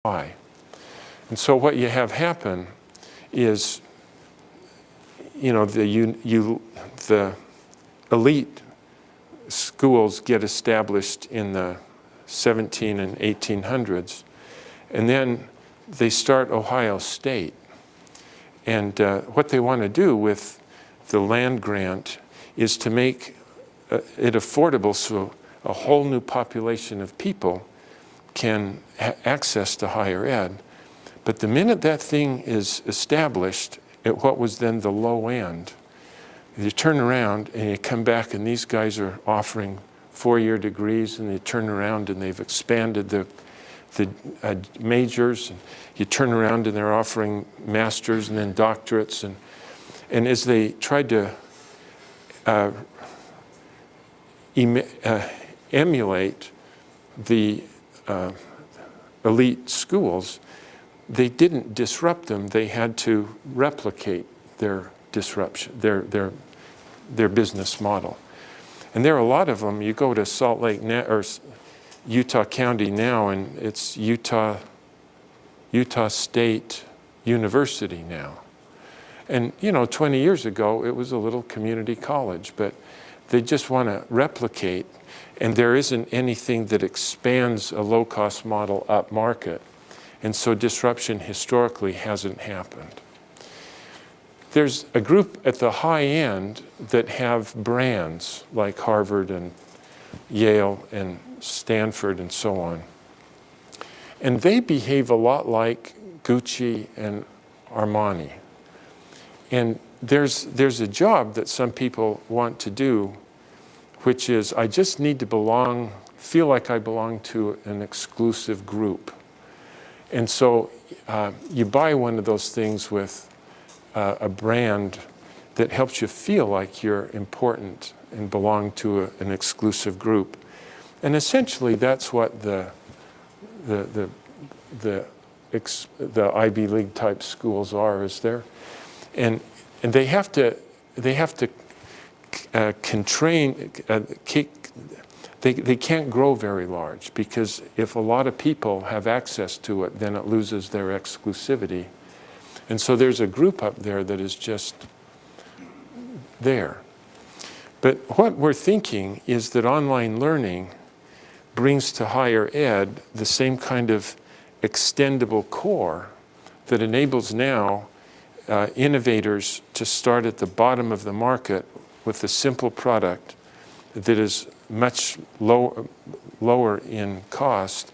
high. And so what you have happen is, the elite schools get established in the 17 and 1800s, and then they start Ohio State. And what they want to do with the land grant is to make it affordable so a whole new population of people can access to higher ed. But the minute that thing is established at what was then the low end, you turn around and you come back and these guys are offering 4-year degrees, and they turn around and they've expanded the majors, and you turn around and they're offering masters and then doctorates, and as they tried to emulate the elite schools, they didn't disrupt them. They had to replicate their disruption, their business model. And there are a lot of them. You go to Salt Lake or Utah County now, and it's Utah State University now. And 20 years ago, it was a little community college, but they just want to replicate, and there isn't anything that expands a low-cost model up market. And so disruption historically hasn't happened. There's a group at the high end that have brands like Harvard and Yale and Stanford and so on. And they behave a lot like Gucci and Armani. And there's a job that some people want to do, which is, I just need to feel like I belong to an exclusive group. And so you buy one of those things with a brand that helps you feel like you're important and belong to an exclusive group. And essentially that's what the Ivy League type schools are, is there. And they have to contrain, they can't grow very large, because if a lot of people have access to it, then it loses their exclusivity. And so there's a group up there that is just there. But what we're thinking is that online learning brings to higher ed the same kind of extendable core that enables now innovators to start at the bottom of the market with a simple product that is much lower in cost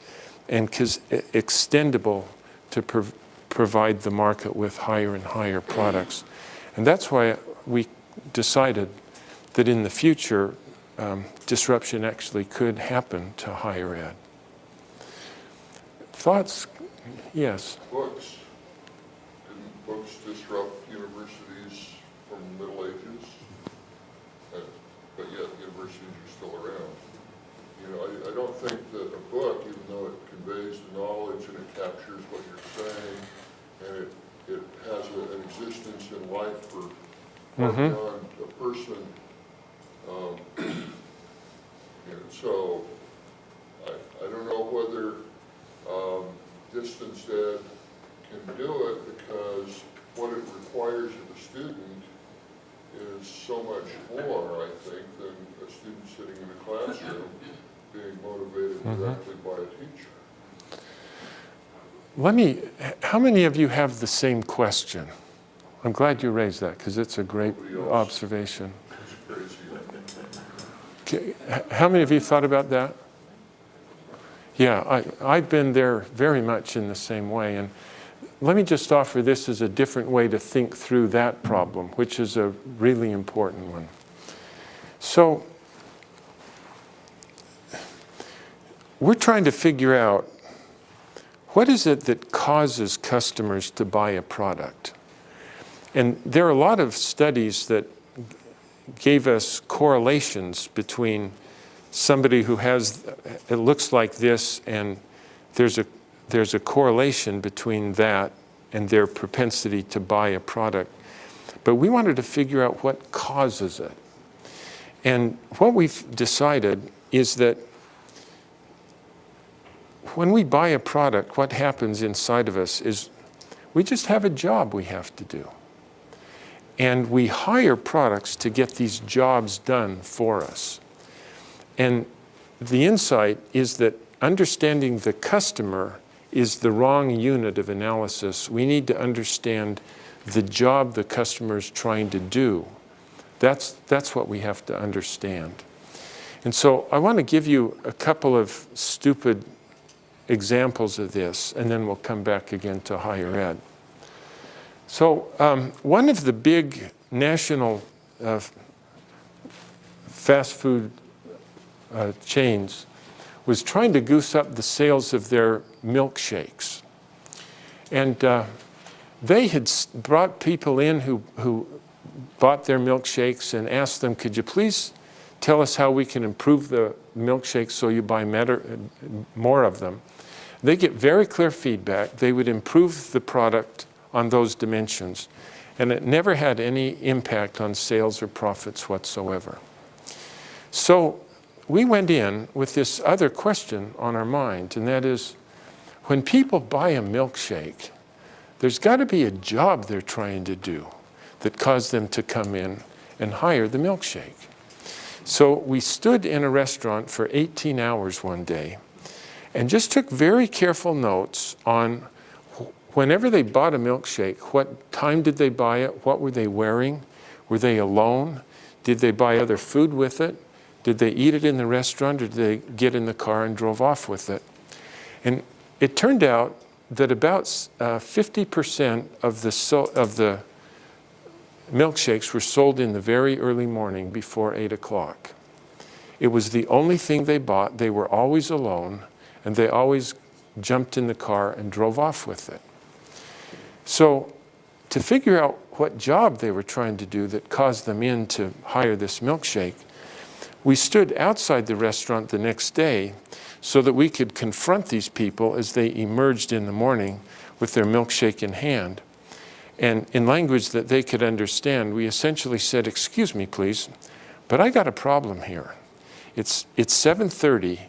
and extendable to provide the market with higher and higher products. And that's why we decided that in the future, disruption actually could happen to higher ed. Thoughts? Yes? Books. Didn't books disrupt universities from the Middle Ages? But yet universities are still around. I don't think that a book, even though it conveys the knowledge and it captures what you're saying, and it has an existence in life for beyond a person. So I don't know whether distance ed can do it, because what it requires of the student is so much more, I think, than a student sitting in a classroom being motivated directly by a teacher. How many of you have the same question? I'm glad you raised that, because it's a great observation. Okay. How many of you thought about that? Yeah, I've been there very much in the same way. And let me just offer this as a different way to think through that problem, which is a really important one. So we're trying to figure out, what is it that causes customers to buy a product? And there are a lot of studies that gave us correlations between somebody who has, it looks like this, and there's a correlation between that and their propensity to buy a product. But we wanted to figure out what causes it. And what we've decided is that when we buy a product, what happens inside of us is we just have a job we have to do. And we hire products to get these jobs done for us. And the insight is that understanding the customer is the wrong unit of analysis. We need to understand the job the customer is trying to do. That's what we have to understand. And so I want to give you a couple of stupid examples of this, and then we'll come back again to higher ed. So one of the big national fast food chains was trying to goose up the sales of their milkshakes. And they had brought people in who bought their milkshakes and asked them, could you please tell us how we can improve the milkshakes so you buy more of them? They get very clear feedback. They would improve the product on those dimensions. And it never had any impact on sales or profits whatsoever. So we went in with this other question on our mind, and that is, when people buy a milkshake, there's got to be a job they're trying to do that caused them to come in and hire the milkshake. So we stood in a restaurant for 18 hours one day and just took very careful notes on whenever they bought a milkshake, what time did they buy it? What were they wearing? Were they alone? Did they buy other food with it? Did they eat it in the restaurant, or did they get in the car and drove off with it? And it turned out that about 50% of the milkshakes were sold in the very early morning before 8 o'clock. It was the only thing they bought. They were always alone, and they always jumped in the car and drove off with it. So to figure out what job they were trying to do that caused them in to hire this milkshake, we stood outside the restaurant the next day so that we could confront these people as they emerged in the morning with their milkshake in hand. And in language that they could understand, we essentially said, excuse me, please, but I got a problem here. It's 7:30.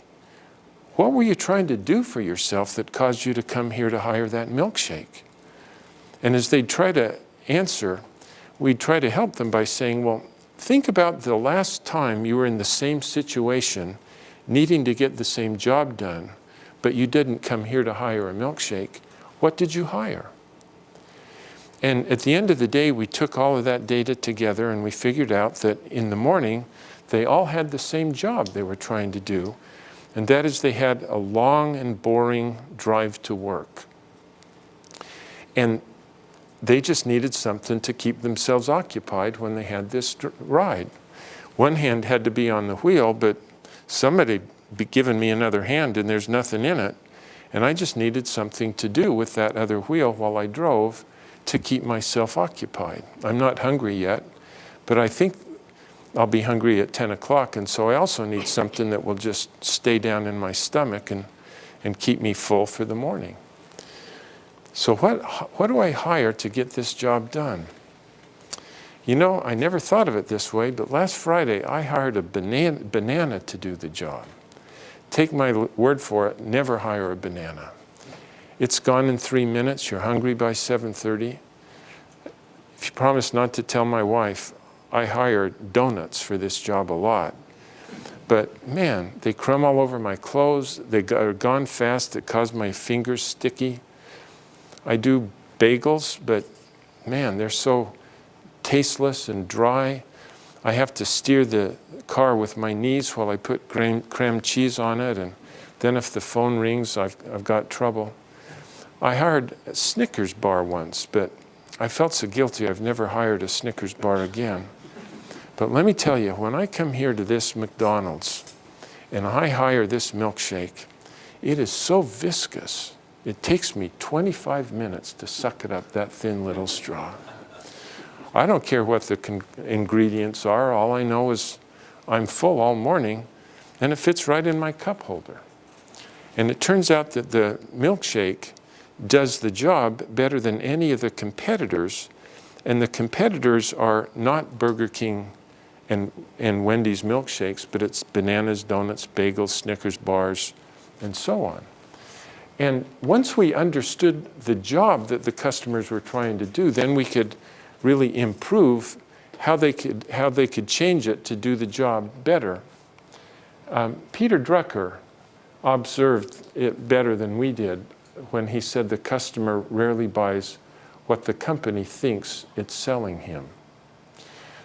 What were you trying to do for yourself that caused you to come here to hire that milkshake? And as they'd try to answer, we'd try to help them by saying, well, think about the last time you were in the same situation, needing to get the same job done, but you didn't come here to hire a milkshake. What did you hire? And at the end of the day, we took all of that data together and we figured out that in the morning, they all had the same job they were trying to do, and that is they had a long and boring drive to work. And they just needed something to keep themselves occupied when they had this ride. One hand had to be on the wheel, but somebody be given me another hand and there's nothing in it. And I just needed something to do with that other wheel while I drove to keep myself occupied. I'm not hungry yet, but I think I'll be hungry at 10 o'clock. And so I also need something that will just stay down in my stomach and keep me full for the morning. So what do I hire to get this job done? You know, I never thought of it this way, but last Friday I hired a banana to do the job. Take my word for it, never hire a banana. It's gone in 3 minutes, you're hungry by 7:30. If you promise not to tell my wife, I hired donuts for this job a lot. But man, they crumb all over my clothes, they are gone fast, it caused my fingers sticky. I do bagels, but man, they're so tasteless and dry. I have to steer the car with my knees while I put cream cheese on it, and then if the phone rings, I've got trouble. I hired a Snickers bar once, but I felt so guilty I've never hired a Snickers bar again. But let me tell you, when I come here to this McDonald's and I hire this milkshake, it is so viscous. It takes me 25 minutes to suck it up that thin little straw. I don't care what the ingredients are. All I know is I'm full all morning, and it fits right in my cup holder. And it turns out that the milkshake does the job better than any of the competitors, and the competitors are not Burger King and Wendy's milkshakes, but it's bananas, donuts, bagels, Snickers bars, and so on. And once we understood the job that the customers were trying to do, then we could really improve how they could change it to do the job better. Peter Drucker observed it better than we did when he said the customer rarely buys what the company thinks it's selling him.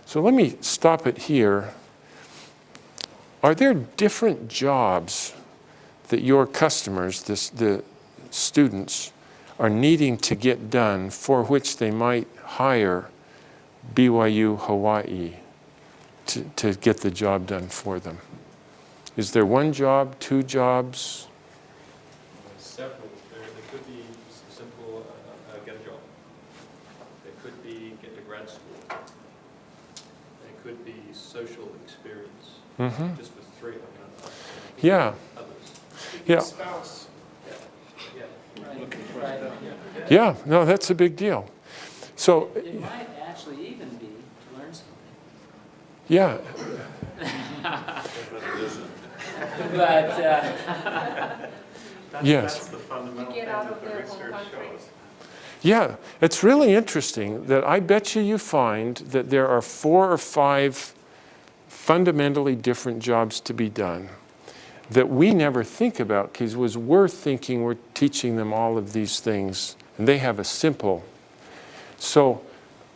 So let me stop it here. Are there different jobs that your customers, the students, are needing to get done for which they might hire BYU Hawaii to get the job done for them? Is there one job, two jobs? Several. There could be simple get a job. There could be get to grad school. There could be social experience. Mm-hmm. Just for three. Yeah. Others. Yeah. Spouse. Yeah. Yeah, no, that's a big deal. So, It might actually even be to learn something. yeah, But yes. That's the fundamental Get thing out that of the the home research country. shows. Yeah, it's really interesting that I bet you find that there are 4 or 5 fundamentally different jobs to be done that we never think about, because it was worth thinking we're teaching them all of these things, and they have a simple. So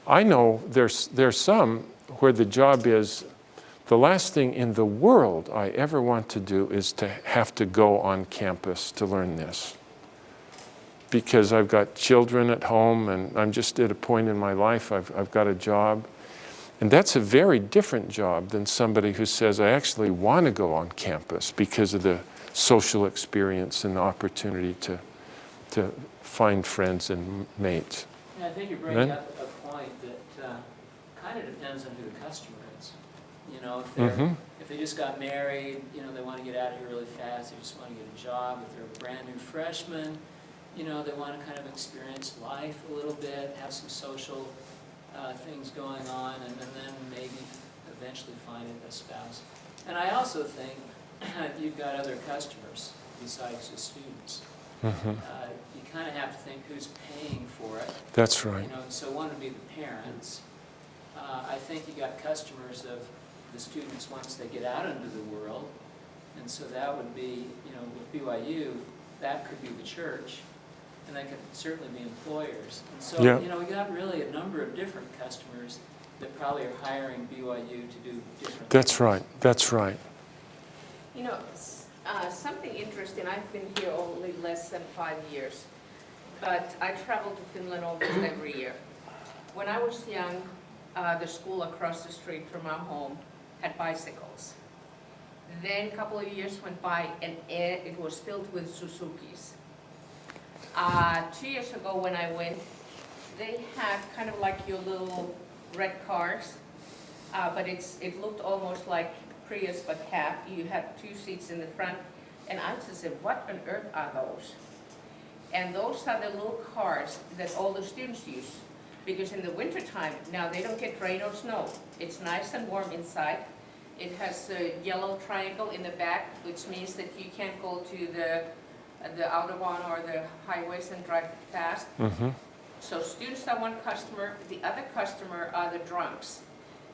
I know there's some where the job is, the last thing in the world I ever want to do is to have to go on campus to learn this. Because I've got children at home and I'm just at a point in my life, I've got a job. And that's a very different job than somebody who says, I actually want to go on campus because of the social experience and the opportunity to find friends and mates. yeah, I think you bring Then? up a point that kind of depends on who the customer is. You know, if they just got married, you know, they want to get out of here really fast, they just want to get a job. If they're a brand new freshman, you know, they want to kind of experience life a little bit, have some social things going on, and then maybe eventually find a spouse. And I also think you've got other customers besides the students. Mm-hmm. You kind of have to think who's paying for it. That's right. You know, so one would be the parents. I think you got customers of the students once they get out into the world, and so that would be, you know, with BYU, that could be the church, and that could certainly be employers. And so, Yeah. you know, we got really a number of different customers that probably are hiring BYU to do different That's things. right. That's right. You know, something interesting, I've been here only less than 5 years, but I travel to Finland almost every year. When I was young, the school across the street from our home had bicycles. Then a couple of years went by and it was filled with Suzukis. 2 years ago when I went, they had kind of like your little red cars, but it looked almost like Prius but half. You had 2 seats in the front, and I just said, what on earth are those? And those are the little cars that all the students use, because in the wintertime, now they don't get rain or snow. It's nice and warm inside. It has a yellow triangle in the back, which means that you can't go to the Autobahn or the highways and drive fast. Mm-hmm. So students are one customer. The other customer are the drunks.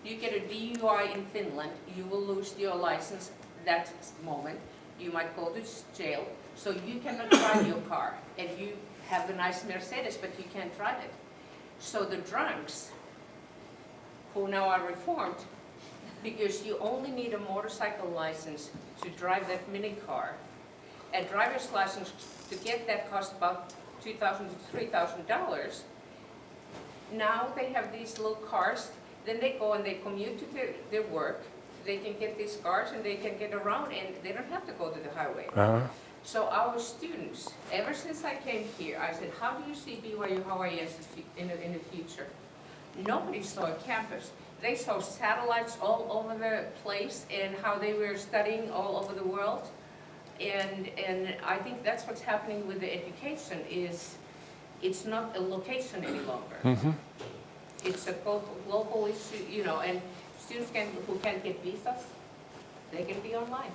You get a DUI in Finland, you will lose your license that moment. You might go to jail, so you cannot drive your car. And you have the nice Mercedes, but you can't drive it. So the drunks, who now are reformed, because you only need a motorcycle license to drive that mini car. A driver's license to get that costs about $2,000 to $3,000. Now they have these little cars, then they go and they commute to their work. They can get these cars and they can get around and they don't have to go to the highway. Uh-huh. So our students, ever since I came here, I said, how do you see BYU Hawaii in the future? Nobody saw a campus. They saw satellites all over the place and how they were studying all over the world. And I think that's what's happening with the education is it's not a location any longer. Mm-hmm. It's a global issue, you know, and students who can't get visas, they can be online.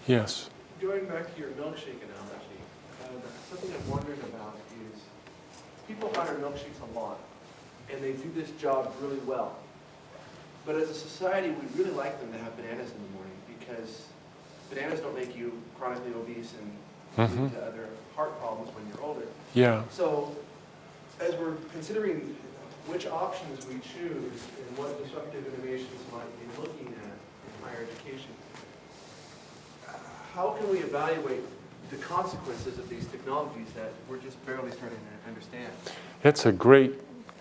Yes. Going back to your milkshake analogy, something I'm wondering about is people hire milkshakes a lot, and they do this job really well. But as a society, we really like them to have bananas in the morning because bananas don't make you chronically obese and lead to other heart problems when you're older. Yeah. So as we're considering which options we choose and what disruptive innovations might be looking at in higher education, how can we evaluate the consequences of these technologies that we're just barely starting to understand? That's a great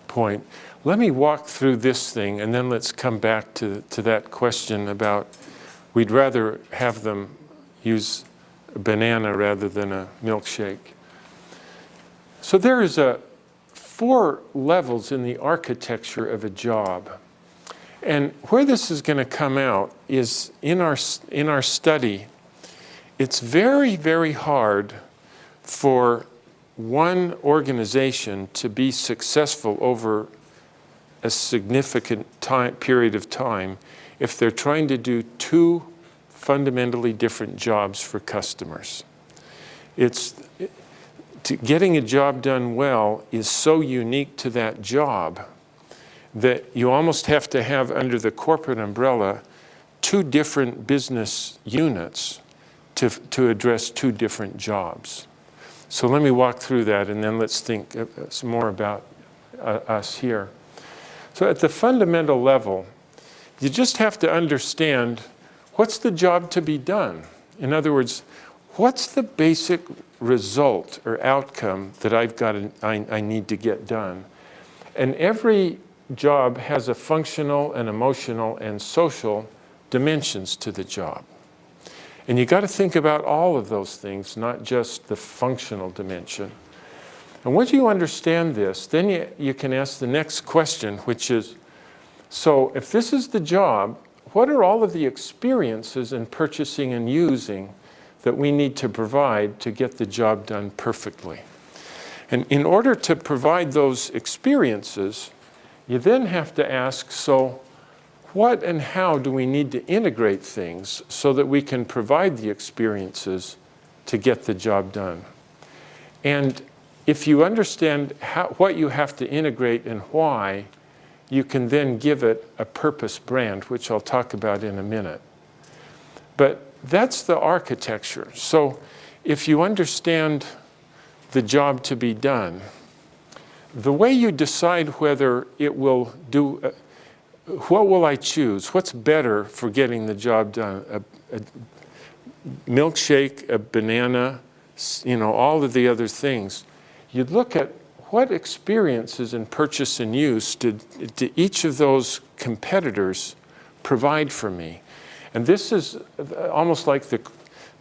point. Let me walk through this thing, and then let's come back to that question about we'd rather have them use a banana rather than a milkshake. So there is 4 levels in the architecture of a job. And where this is going to come out is in our study. It's very, very hard for one organization to be successful over a significant period of time if they're trying to do 2 fundamentally different jobs for customers. Getting a job done well is so unique to that job that you almost have to have under the corporate umbrella 2 different business units to address 2 different jobs. So let me walk through that, and then let's think some more about us here. So at the fundamental level, you just have to understand what's the job to be done. In other words, what's the basic result or outcome that I need to get done? And every job has a functional and emotional and social dimensions to the job. And you got to think about all of those things, not just the functional dimension. And once you understand this, then you can ask the next question, which is, so if this is the job, what are all of the experiences in purchasing and using that we need to provide to get the job done perfectly? And in order to provide those experiences, you then have to ask, so what and how do we need to integrate things so that we can provide the experiences to get the job done? And if you understand what you have to integrate and why, you can then give it a purpose brand, which I'll talk about in a minute. But that's the architecture. So if you understand the job to be done, the way you decide whether it will do, what will I choose? What's better for getting the job done? A milkshake, a banana, all of the other things. You'd look at what experiences in purchase and use did each of those competitors provide for me? And this is almost like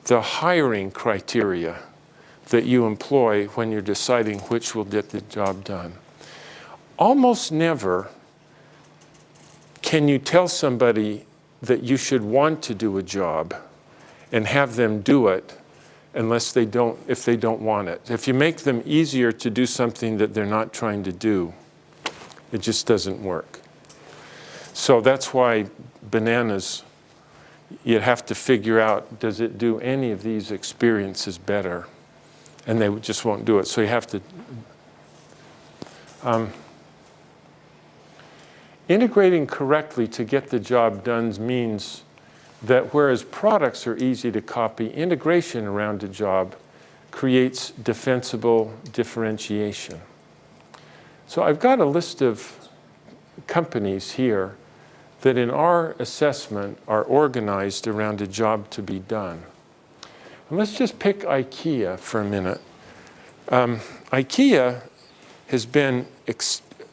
the hiring criteria that you employ when you're deciding which will get the job done. Almost never can you tell somebody that you should want to do a job and have them do it if they don't want it. If you make them easier to do something that they're not trying to do, it just doesn't work. So that's why bananas, you have to figure out, does it do any of these experiences better? And they just won't do it. So you have to integrating correctly to get the job done means that whereas products are easy to copy, integration around a job creates defensible differentiation. So I've got a list of companies here that in our assessment are organized around a job to be done. And let's just pick Ikea for a minute. Ikea has been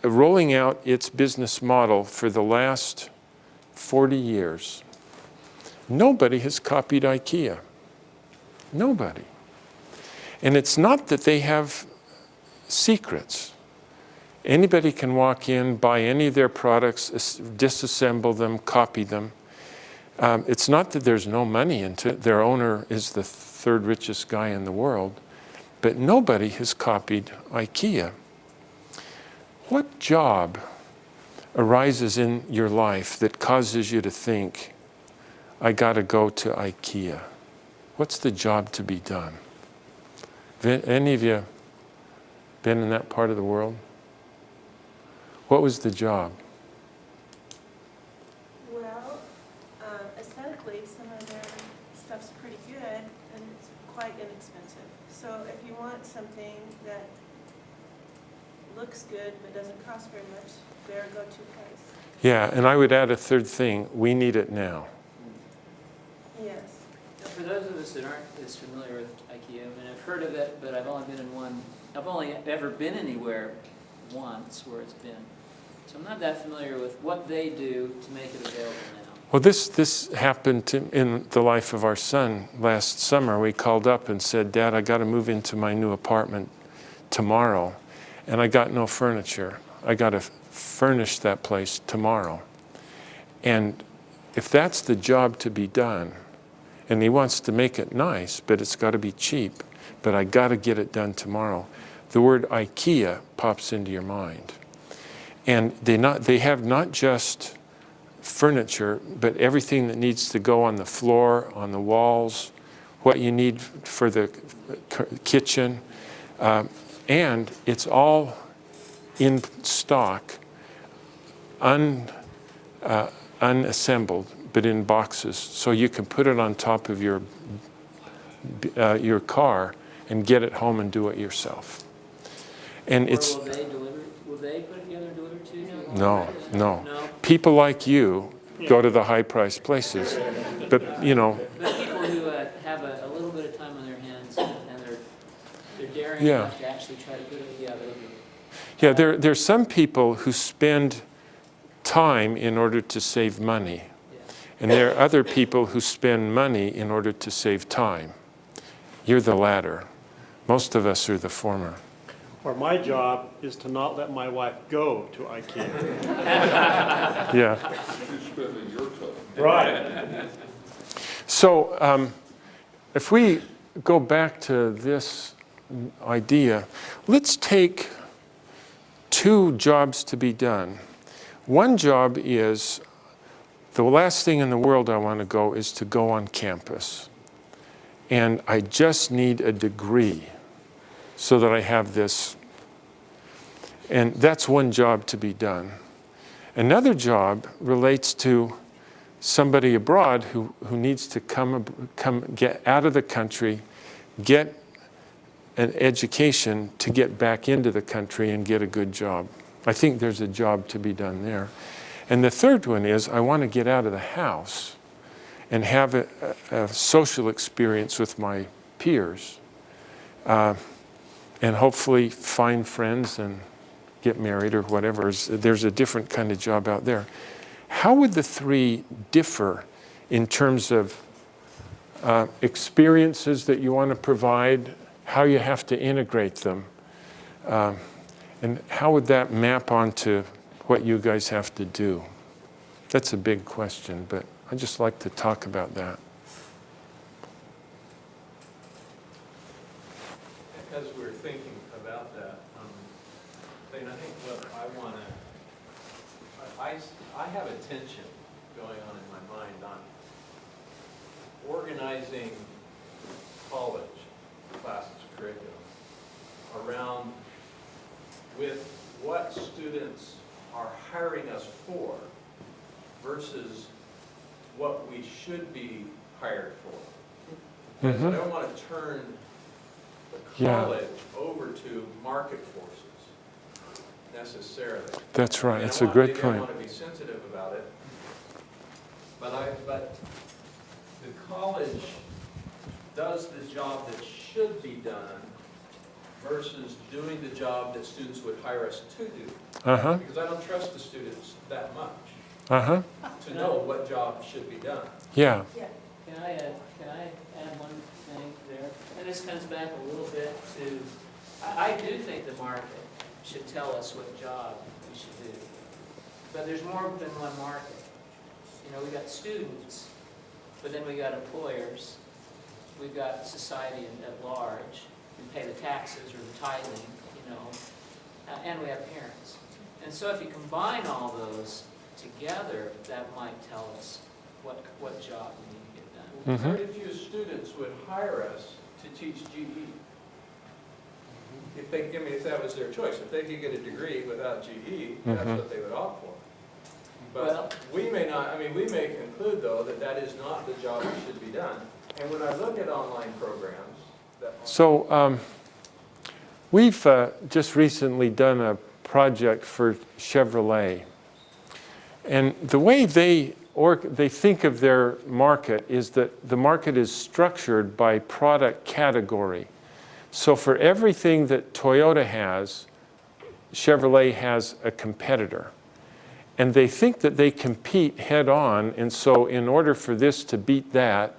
rolling out its business model for the last 40 years. Nobody has copied Ikea. Nobody. And it's not that they have secrets. Anybody can walk in, buy any of their products, disassemble them, copy them. It's not that there's no money into it. Their owner is the 3rd richest guy in the world. But nobody has copied Ikea. What job arises in your life that causes you to think, I got to go to Ikea? What's the job to be done? Any of you been in that part of the world? What was the job? Well, aesthetically, some of their stuff's pretty good, and it's quite inexpensive. So if you want something that looks good but doesn't cost very much, they're a go-to place. Yeah, and I would add a third thing. We need it now. Yes. For those of us that aren't as familiar with Ikea, I mean, I've heard of it, but I've only been in one, I've only ever been anywhere once where it's been. So I'm not that familiar with what they do to make it available now. Well, this happened in the life of our son last summer. We called up and said, Dad, I got to move into my new apartment tomorrow, and I got no furniture. I got to furnish that place tomorrow. And if that's the job to be done, and he wants to make it nice, but it's got to be cheap, but I got to get it done tomorrow, the word Ikea pops into your mind. And they have not just furniture, but everything that needs to go on the floor, on the walls, what you need for the kitchen, and it's all in stock, unassembled, but in boxes, so you can put it on top of your car and get it home and do it yourself. And it's Will they deliver? Will they put it together and deliver it to you? no. No. People like you go to the high-priced places, but you know. But people who have a little bit of time on their hands and they're daring Yeah. enough to actually try to put it together. Yeah, there's some people who spend time in order to save money, and there are other people who spend money in order to save time. You're the latter. Most of us are the former. Or my job is to not let my wife go to IKEA. Yeah. She's spending your time. Right. So if we go back to this idea, let's take two jobs to be done. One job is, the last thing in the world I want to go is to go on campus. And I just need a degree so that I have this. And that's one job to be done. Another job relates to somebody abroad who needs to come get out of the country, get an education to get back into the country and get a good job. I think there's a job to be done there. And the third one is I want to get out of the house and have a social experience with my peers, and hopefully find friends and get married or whatever. There's a different kind of job out there. How would the three differ in terms of experiences that you want to provide, how you have to integrate them, and how would that map onto what you guys have to do? That's a big question, but I'd just like to talk about that. As we're thinking about that, Clayton, I think what I want to, I have a tension going on in my mind on organizing college classes, curriculum, around with what students are hiring us for versus what we should be hired for. Because I don't want to turn the college over to market forces necessarily. That's right. And That's a good I point. want to be sensitive about it. But the college does the job that should be done versus doing the job that students would hire us to do. Uh-huh. Because I don't trust the students that much Uh-huh. to know what job should be done. Yeah. Can I add one thing there? And this comes back a little bit to, I do think the market should tell us what job we should do. But there's more than one market. You know, we got students, but then we got employers. We've got society at large. We pay the taxes or the tithing, you know, and we have parents. And so if you combine all those together, that might tell us what job we need to get done. Mhm. Very few students would hire us to teach GE. If they, I mean, if that was their choice, if they could get a degree without GE, that's what they would opt for. Well- But we may not, I mean, we may conclude though that that is not the job that should be done. And when I look at online programs, that. So we've just recently done a project for Chevrolet. And the way they think of their market is that the market is structured by product category. So for everything that Toyota has, Chevrolet has a competitor. And they think that they compete head on, and so in order for this to beat that,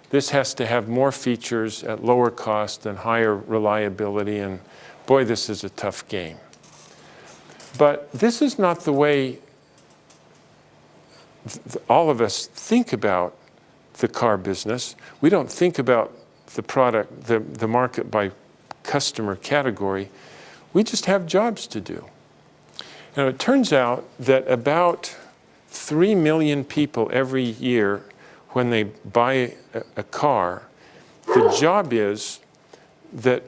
this has to have more features at lower cost and higher reliability, and boy, this is a tough game. But this is not the way all of us think about the car business. We don't think about the product, the market by customer category. We just have jobs to do. Now, it turns out that about 3 million people every year, when they buy a car, the job is that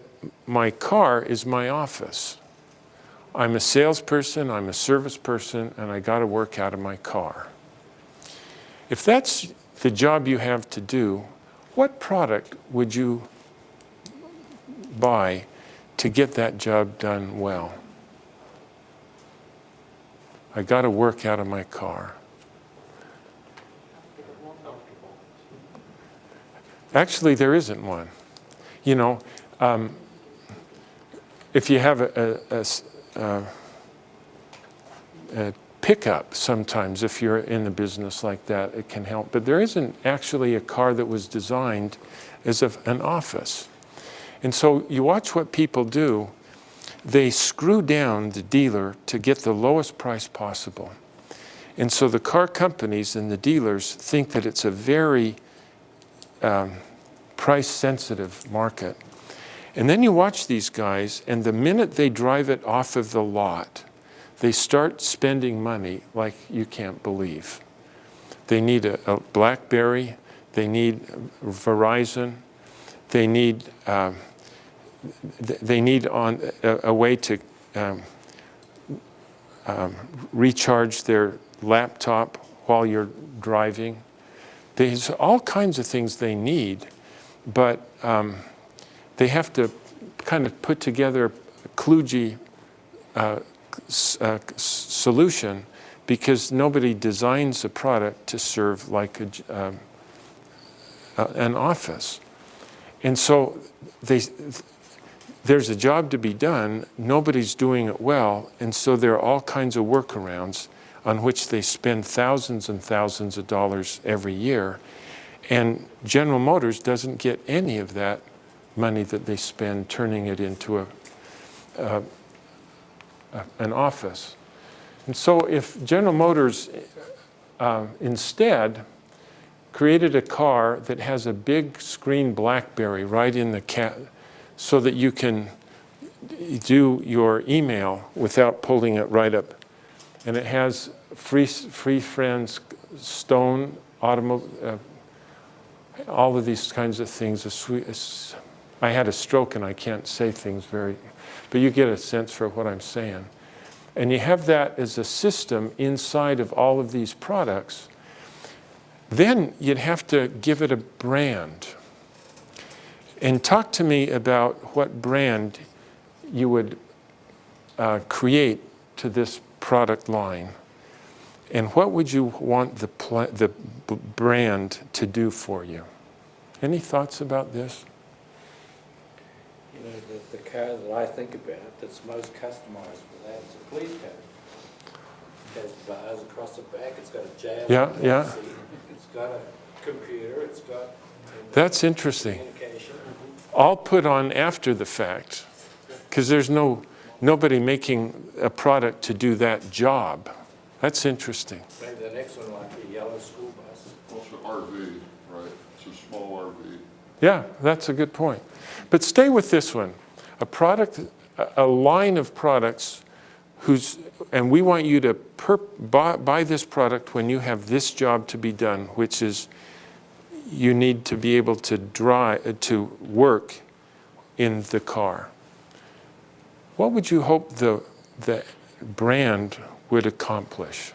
my car is my office. I'm a salesperson, I'm a service person, and I got to work out of my car. If that's the job you have to do, what product would you buy to get that job done well? I got to work out of my car. Actually, there isn't one. You know, if you have a pickup, sometimes if you're in the business like that, it can help. But there isn't actually a car that was designed as an office. And so you watch what people do. They screw down the dealer to get the lowest price possible. And so the car companies and the dealers think that it's a very price-sensitive market. And then you watch these guys, and the minute they drive it off of the lot, they start spending money like you can't believe. They need a BlackBerry, they need Verizon, they need a way to recharge their laptop while you're driving. There's all kinds of things they need, but they have to kind of put together a kludgy solution, because nobody designs a product to serve like an office. And so there's a job to be done, nobody's doing it well, and so there are all kinds of workarounds on which they spend thousands and thousands of dollars every year. And General Motors doesn't get any of that money that they spend turning it into an office. And so if General Motors instead created a car that has a big screen BlackBerry right in the so that you can do your email without pulling it right up. And it has Free Friends, Stone, all of these kinds of things. I had a stroke and I can't say things but you get a sense for what I'm saying. And you have that as a system inside of all of these products. Then you'd have to give it a brand. And talk to me about what brand you would create to this product line. And what would you want the brand to do for you? Any thoughts about this? You know, the car that I think about that's most customized for that is a police car. It has bars across the back, it's got a jail. Yeah. Seat, it's got a computer, it's got That's interesting. communication. All put on after the fact, because there's nobody making a product to do that job. That's interesting. Maybe the next one like a yellow school bus. Also RV, right? It's a small RV. Yeah, that's a good point. But stay with this one. A line of products and we want you to buy this product when you have this job to be done, which is you need to be able to work in the car. what would you hope the brand would accomplish?